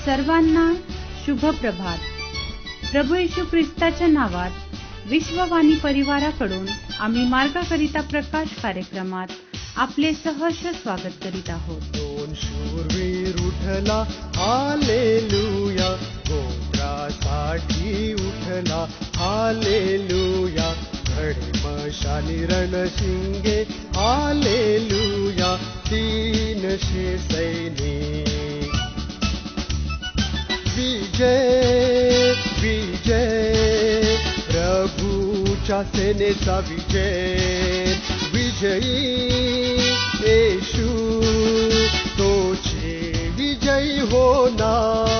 सर्वांना शुभ प्रभात. प्रभू येशू ख्रिस्ताच्या नावात विश्ववाणी परिवाराकडून आम्ही मार्गाकरिता प्रकाश कार्यक्रमात आपले सहर्ष स्वागत करीत आहोत. दोन शूरवीर उठला, हालेलुया, गोत्रासाठी उठला, हालेलुया, धडे मशाली रणशिंगे, हालेलुया, 300 सैनिक. विजय विजय, प्रभूच्या सेनेचा विजय, विजयी येशू तोचे विजयी होणार.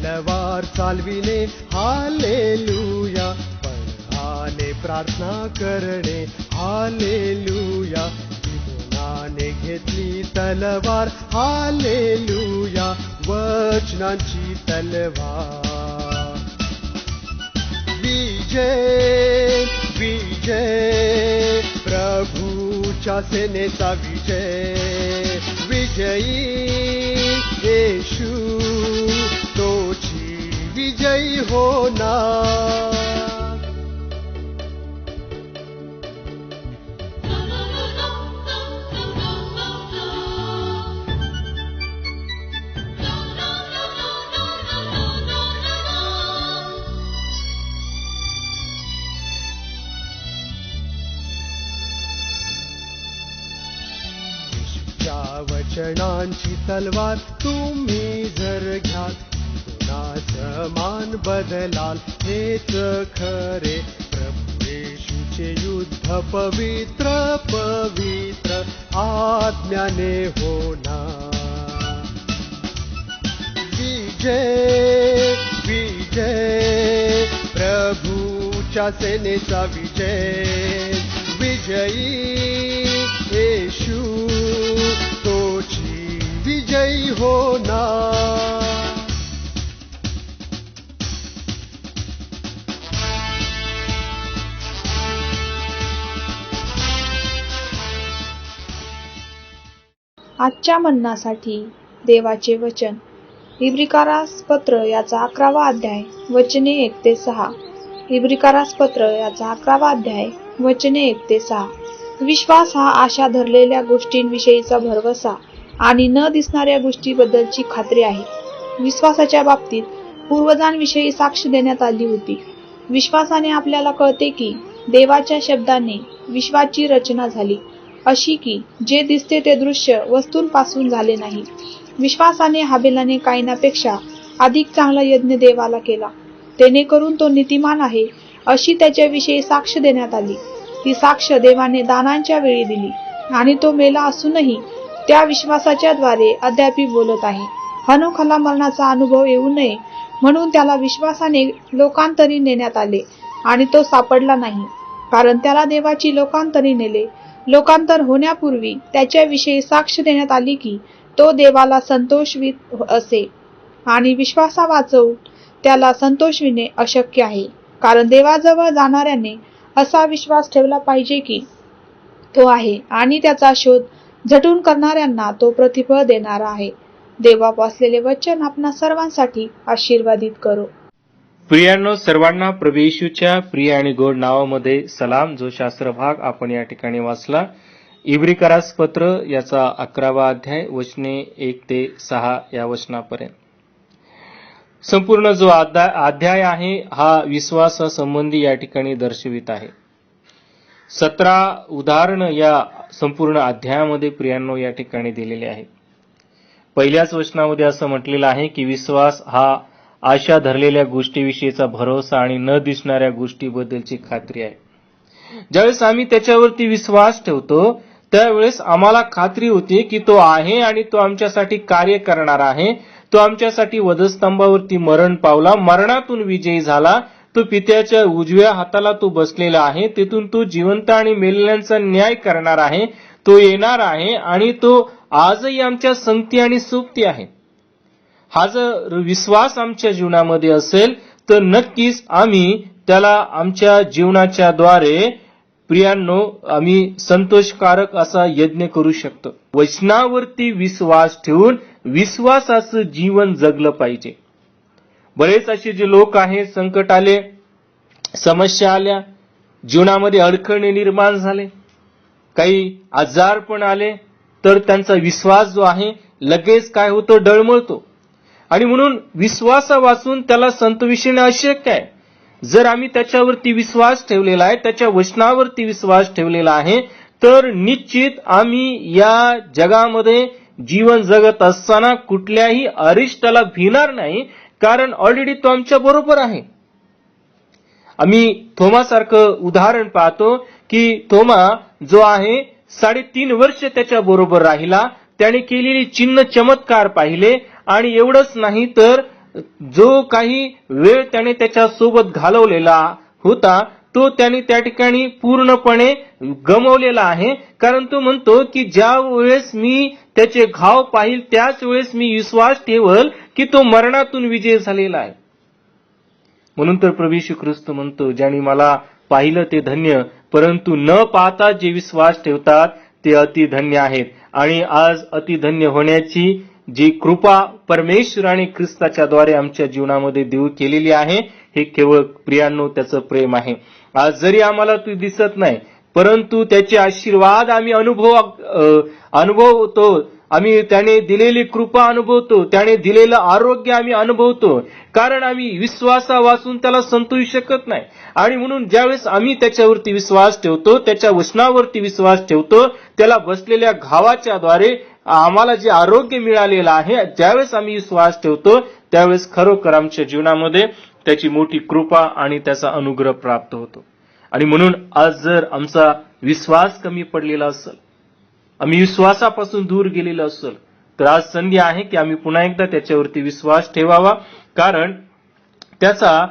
तलवार चालविणे, हालेलुया, पळाने प्रार्थना करणे, हालेलुया, गिदोनाने घेतली तलवार, हालेलुया, वचनांची तलवार. विजय विजय, प्रभूच्या सेनेचा विजय, विजयी येशू तोची विजयी होणार. येशूच्या वचनांची तलवार तुम्ही जर घ्याल, मान बदलाल, हेच खरे. प्रभू येशूचे युद्ध पवित्र पवित्र आज्ञाने होणार. विजय विजय, प्रभूच्या सेनेचा विजय, विजयी येशू तोची विजयी होणार. आजच्या मन्नासाठी देवाचे वचन. इब्रिकारास पत्र याचा 11वा अध्याय वचने 1 ते 6. इब्रिकारास पत्र याचा 11वा अध्याय वचने 1 ते 6. विश्वास हा आशा धरलेल्या गोष्टींविषयीचा भरवसा आणि न दिसणाऱ्या गोष्टीबद्दलची खात्री आहे. विश्वासाच्या बाबतीत पूर्वजांविषयी साक्ष देण्यात आली होती. विश्वासाने आपल्याला कळते की देवाच्या शब्दाने विश्वाची रचना झाली, अशी की जे दिसते ते दृश्य वस्तूंपासून झाले नाही. विश्वासाने हाबेलाने कायनापेक्षा अधिक चांगला यज्ञ देवाला केला, जेणेकरून तो नीतिमान आहे अशी त्याच्याविषयी साक्ष देण्यात आली. ही साक्ष देवाने दानांच्या वेळी दिली आणि तो मेला असूनही त्या विश्वासाच्या द्वारे अद्यापि बोलत आहे. हनोखाला मरणाचा अनुभव येऊ नये म्हणून त्याला विश्वासाने लोकांतरी नेण्यात आले आणि तो सापडला नाही, कारण त्याला देवाची लोकांतरी नेले. लोकांतर होण्यापूर्वी त्याच्याविषयी साक्ष देण्यात आली की तो देवाला संतोषवित असे, आणि विश्वासा वाचवून त्याला संतोषविणे अशक्य आहे. कारण देवाजवळ जाणाऱ्याने असा विश्वास ठेवला पाहिजे की तो आहे आणि त्याचा शोध झटून करणाऱ्यांना तो प्रतिफळ देणारा आहे. देवा वाचलेले वचन आपणा सर्वांसाठी आशीर्वादित करो. प्रियांनो, सर्वांना प्रभू येशूच्या प्रिय आणि गोड नावामध्ये सलाम. जो शास्त्र भाग आपण या ठिकाणी वाचला, इब्रिकारास पत्र याचा 11वा अध्याय वचने 1 ते 6 या वचनापर्यंत. संपूर्ण जो अध्याय आहे हा विश्वासासंबंधी या ठिकाणी दर्शवित आहे. 17 उदाहरण या संपूर्ण अध्यायामध्ये प्रियांनो या ठिकाणी दिलेले आहे. पहिल्याच वचनामध्ये असं म्हटलेलं आहे की विश्वास हा आशा धरलेल्या गोष्टीविषयीचा भरोसा आणि न दिसणाऱ्या गोष्टीबद्दलची खात्री आहे. ज्यावेळेस आम्ही त्याच्यावरती विश्वास ठेवतो त्यावेळेस आम्हाला खात्री होती की तो आहे आणि तो आमच्यासाठी कार्य करणार आहे. तो आमच्यासाठी वधस्तंभावरती मरण पावला, मरणातून विजयी झाला. तो पित्याच्या उजव्या हाताला तो बसलेला आहे. तिथून तो जिवंत आणि मेलेल्यांचा न्याय करणार आहे. तो येणार आहे आणि तो आजही आमच्या संगती आणि सोबती आहे. हा जर विश्वास आमच्या जीवनामध्ये असेल तर नक्कीच आम्ही त्याला आमच्या जीवनाच्या द्वारे प्रियांनो आम्ही संतोषकारक असा यज्ञ करू शकतो. वचनावरती विश्वास ठेवून विश्वासाचं जीवन जगलं पाहिजे. बरेच असे जे लोक आहेत, संकट आले, समस्या आल्या, जीवनामध्ये अडखळणे निर्माण झाले, काही आजारपण आले, तर त्यांचा विश्वास जो आहे लगेच काय होतो, डळमळतो. आणि म्हणून विश्वासावाचून त्याला संतविषयणे अशक्य आहे. जर आम्ही त्याच्यावरती विश्वास ठेवलेला आहे, त्याच्या वचनावरती विश्वास ठेवलेला आहे, तर निश्चित आम्ही या जगामध्ये जीवन जगत असताना कुठल्याही अरिष्टाला भिणार नाही, कारण ऑलरेडी तो आमच्या बरोबर आहे. आम्ही थोमासारखं उदाहरण पाहतो की थोमा जो आहे 3.5 वर्ष त्याच्या बरोबर राहिला, त्याने केलेली चिन्ह चमत्कार पाहिले, आणि एवढंच नाही तर जो काही वेळ त्याने त्याच्या सोबत घालवलेला होता तो त्याने त्या ठिकाणी पूर्णपणे गमावलेला आहे. कारण तो म्हणतो की ज्या वेळेस मी त्याचे घाव पाहिल त्याच वेळेस मी विश्वास ठेवल की तो मरणातून विजय झालेला आहे. म्हणून तर प्रभू येशू ख्रिस्त म्हणतो, ज्यांनी मला पाहिलं ते धन्य, परंतु न पाहता जे विश्वास ठेवतात ते अतिधन्य आहेत. आणि आज अतिधन्य होण्याची जी कृपा परमेश्वराने ख्रिस्ताच्या द्वारे आमच्या जीवनामध्ये देऊ केलेली आहे, हे केवळ प्रियांनो त्याचं प्रेम आहे. आज जरी आम्हाला तू दिसत नाही, परंतु त्याचे आशीर्वाद आम्ही अनुभवतो, आम्ही त्याने दिलेली कृपा अनुभवतो, त्याने दिलेलं आरोग्य आम्ही अनुभवतो, कारण आम्ही विश्वासावाचून त्याला संतोषू शकत नाही. आणि म्हणून ज्यावेळेस आम्ही त्याच्यावरती विश्वास ठेवतो, त्याच्या वचनावरती विश्वास ठेवतो, त्याला बसलेल्या घावाच्या द्वारे आम्हाला जे आरोग्य मिळालेलं आहे, ज्यावेळेस आम्ही विश्वास ठेवतो त्यावेळेस खरोखर आमच्या जीवनामध्ये त्याची मोठी कृपा आणि त्याचा अनुग्रह प्राप्त होतो. आणि म्हणून आज जर आमचा विश्वास कमी पडलेला असेल, आम्ही विश्वासापासून दूर गेलेलो असेल, तर आज संधी आहे की आम्ही पुन्हा एकदा त्याच्यावरती विश्वास ठेवावा, कारण त्याचा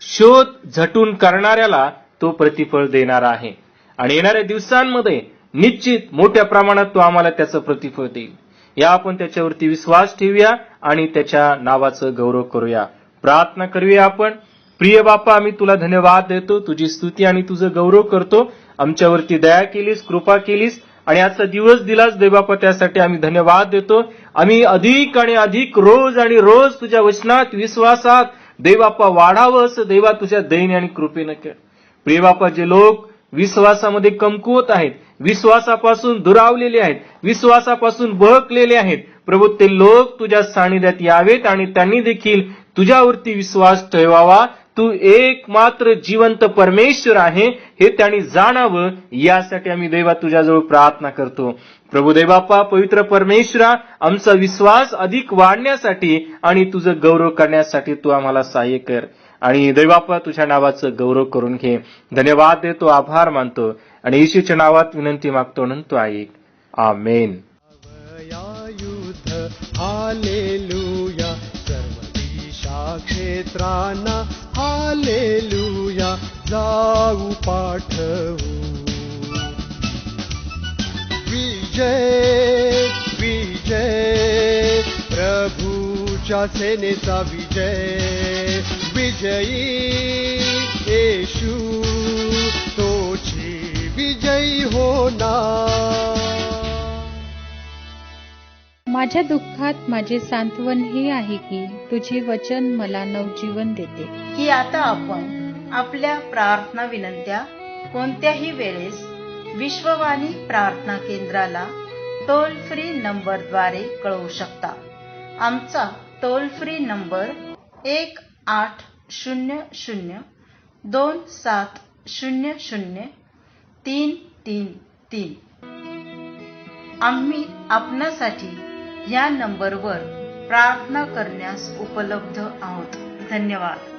शोध झटून करणाऱ्याला तो प्रतिफळ देणार आहे. आणि येणाऱ्या दिवसांमध्ये निश्चित मोठ्या प्रमाणात तो आम्हाला त्याचं प्रतिफळ देईल. या आपण त्याच्यावरती विश्वास ठेवूया आणि त्याच्या नावाचं गौरव करूया. प्रार्थना करूया आपण. प्रिय बापा, आम्ही तुला धन्यवाद देतो, तुझी स्तुती आणि तुझं गौरव करतो. आमच्यावरती दया केलीस, कृपा केलीस आणि आजचा दिवस दिलास देवबापा, त्यासाठी आम्ही धन्यवाद देतो. आम्ही अधिक आणि अधिक रोज आणि रोज तुझ्या वचनात विश्वासात देवबापा वाढावं असं देवा तुझ्या दयेने आणि कृपेने कर. प्रिय बापा, जे लोक विश्वासामध्ये कमकुवत आहेत, विश्वासापासून दुरावलेले आहेत, विश्वासापासून बहकलेले आहेत, प्रभू ते लोक तुझ्या सानिध्यात यावेत आणि त्यांनी देखील तुझ्यावरती विश्वास ठेवावा. तू एकमात्र जिवंत परमेश्वर आहे हे त्यांनी जाणावं, यासाठी आम्ही देवा तुझ्याजवळ प्रार्थना करतो. प्रभू देवबापा, पवित्र परमेश्वरा, आमचा विश्वास अधिक वाढण्यासाठी आणि तुझं गौरव करण्यासाठी तू आम्हाला सहाय्य कर. आणि देवबापा, तुझ्या नावाचं गौरव करून घे. धन्यवाद देतो, आभार मानतो आणि येशूच्या नावात विनंती मागतो, म्हणतो ऐक. आमेन. युद्ध हालेलुया, सर्व दिशा क्षेत्रांना हालेलुया, जाऊ पाठवू. विजय विजय, प्रभूच्या सेनेचा विजय, विजयी येशू तोची विजयी होणार. माझ्या दुःखात माझे सांत्वन हे आहे की तुझे वचन मला नवजीवन देते. की आता आपण आपल्या प्रार्थना विनंत्या कोणत्याही वेळेस विश्ववाणी प्रार्थना केंद्राला टोल फ्री नंबरद्वारे कळवू शकता. आमचा टोल फ्री नंबर 1-800-2700-333. आम्ही आपणासाठी या नंबरवर प्रार्थना करण्यास उपलब्ध आहोत. धन्यवाद.